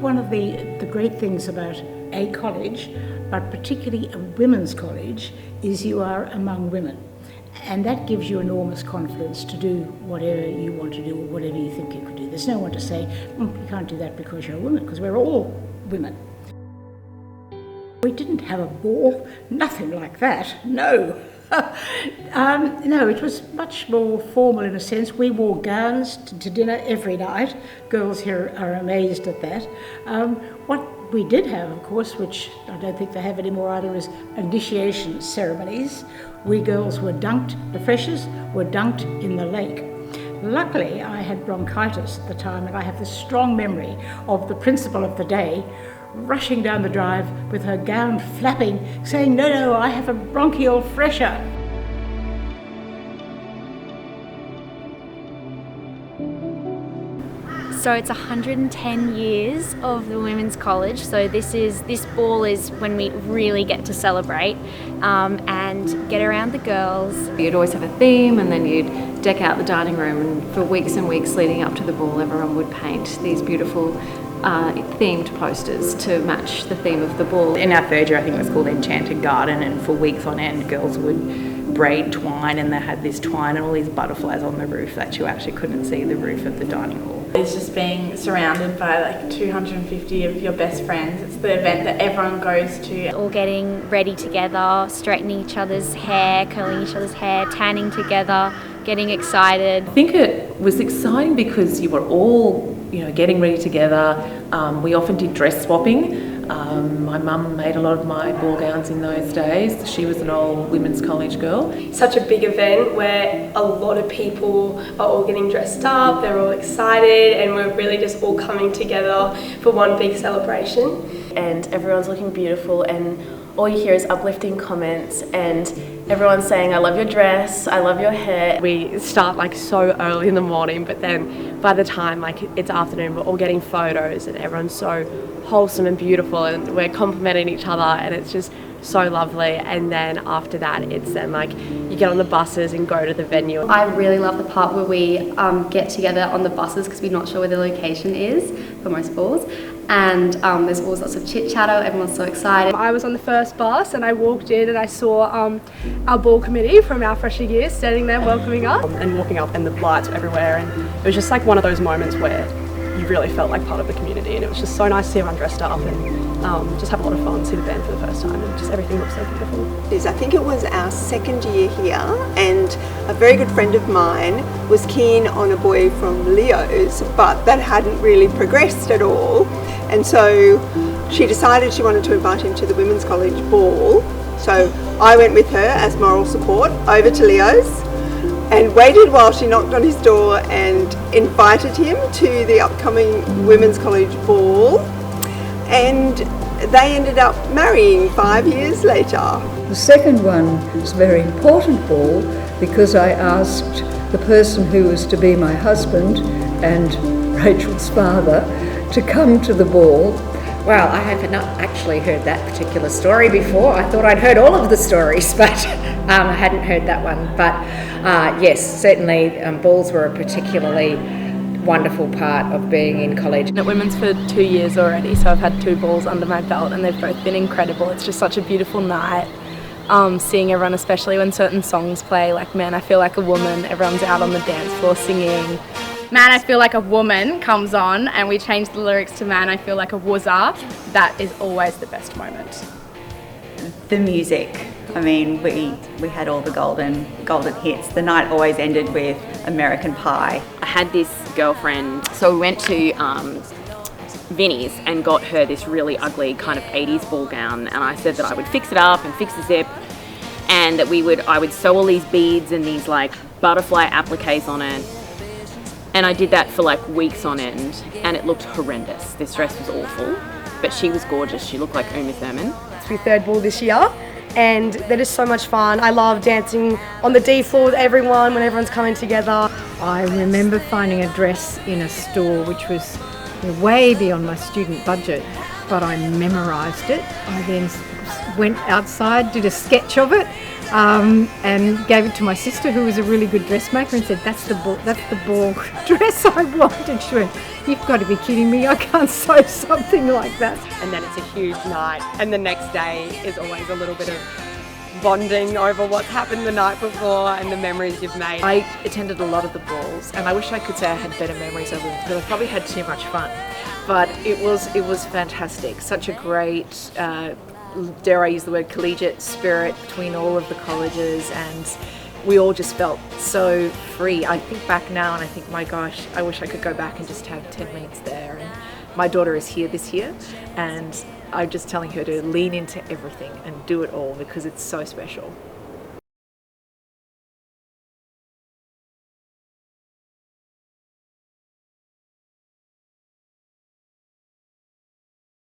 One of the great things about a college, but particularly a women's college, is you are among women. And that gives you enormous confidence to do whatever you want to do or whatever you think you could do. There's no one to say, you can't do that because you're a woman, because we're all women. We didn't have a ball, nothing like that, no. No, it was much more formal in a sense. We wore gowns to dinner every night. Girls here are amazed at that. What we did have, of course, which I don't think they have anymore either, is initiation ceremonies. We girls were dunked, the freshers were dunked in the lake. Luckily, I had bronchitis at the time, and I have this strong memory of the principal of the day rushing down the drive with her gown flapping, saying, no, I have a bronchial fresher. So it's 110 years of the Women's College, so this ball is when we really get to celebrate and get around the girls. You'd always have a theme, and then you'd deck out the dining room, and for weeks and weeks leading up to the ball everyone would paint these beautiful themed posters to match the theme of the ball. In our third year, I think it was called Enchanted Garden, and for weeks on end girls would braid twine, and they had this twine and all these butterflies on the roof that you actually couldn't see the roof of the dining hall. It's just being surrounded by like 250 of your best friends. It's the event that everyone goes to. All getting ready together, straightening each other's hair, curling each other's hair, tanning together, getting excited. I think it was exciting because you were all, getting ready together. We often did dress swapping. My mum made a lot of my ball gowns in those days. She was an old women's college girl. Such a big event where a lot of people are all getting dressed up, they're all excited, and we're really just all coming together for one big celebration. And everyone's looking beautiful, and all you hear is uplifting comments, and everyone's saying, I love your dress, I love your hair. We start so early in the morning, but then by the time it's afternoon, we're all getting photos, and everyone's so wholesome and beautiful, and we're complimenting each other, and it's just so lovely. And then after that, it's then you get on the buses and go to the venue. I really love the part where we get together on the buses because we're not sure where the location is for most balls. And there's always lots of chit-chatter, everyone's so excited. I was on the first bus and I walked in and I saw our ball committee from our freshie year standing there welcoming us. And walking up, and the lights were everywhere, and it was just one of those moments where you really felt like part of the community, and it was just so nice to see everyone dressed up and just have a lot of fun, see the band for the first time, and just everything looked so beautiful. I think it was our second year here, and a very good friend of mine was keen on a boy from Leo's, but that hadn't really progressed at all, and so she decided she wanted to invite him to the Women's College ball. So I went with her as moral support over to Leo's and waited while she knocked on his door and invited him to the upcoming Women's College ball, and they ended up marrying 5 years later. The second one was a very important ball because I asked the person who was to be my husband and Rachel's father to come to the ball. Well, I have not actually heard that particular story before. I thought I'd heard all of the stories, but I hadn't heard that one. But yes, certainly balls were a particularly wonderful part of being in college. At Women's for 2 years already, so I've had 2 balls under my belt, and they've both been incredible. It's just such a beautiful night. Seeing everyone, especially when certain songs play, like Man, I Feel Like a Woman, everyone's out on the dance floor singing. Man, I Feel Like a Woman comes on and we change the lyrics to Man, I Feel Like a Wuzzer. That is always the best moment. The music. I mean, we had all the golden hits. The night always ended with American Pie. I had this girlfriend, so we went to Vinnie's and got her this really ugly kind of 80s ball gown, and I said that I would fix it up and fix the zip, and that I would sew all these beads and these butterfly appliques on it. And I did that for weeks on end, and it looked horrendous. This dress was awful, but she was gorgeous. She looked like Uma Thurman. It's my third ball this year, and that is so much fun. I love dancing on the D floor with everyone when everyone's coming together. I remember finding a dress in a store which was way beyond my student budget, but I memorised it. I then went outside, did a sketch of it, and gave it to my sister, who was a really good dressmaker, and said, that's the ball dress I want. And she went, you've got to be kidding me, I can't sew something like that. And then it's a huge night, and the next day is always a little bit of bonding over what's happened the night before and the memories you've made. I attended a lot of the balls, and I wish I could say I had better memories of them, because I probably had too much fun. But it was fantastic. Such a great, dare I use the word, collegiate spirit between all of the colleges, and we all just felt so free. I think back now and I think, my gosh, I wish I could go back and just have 10 minutes there. And my daughter is here this year, and I'm just telling her to lean into everything and do it all, because it's so special.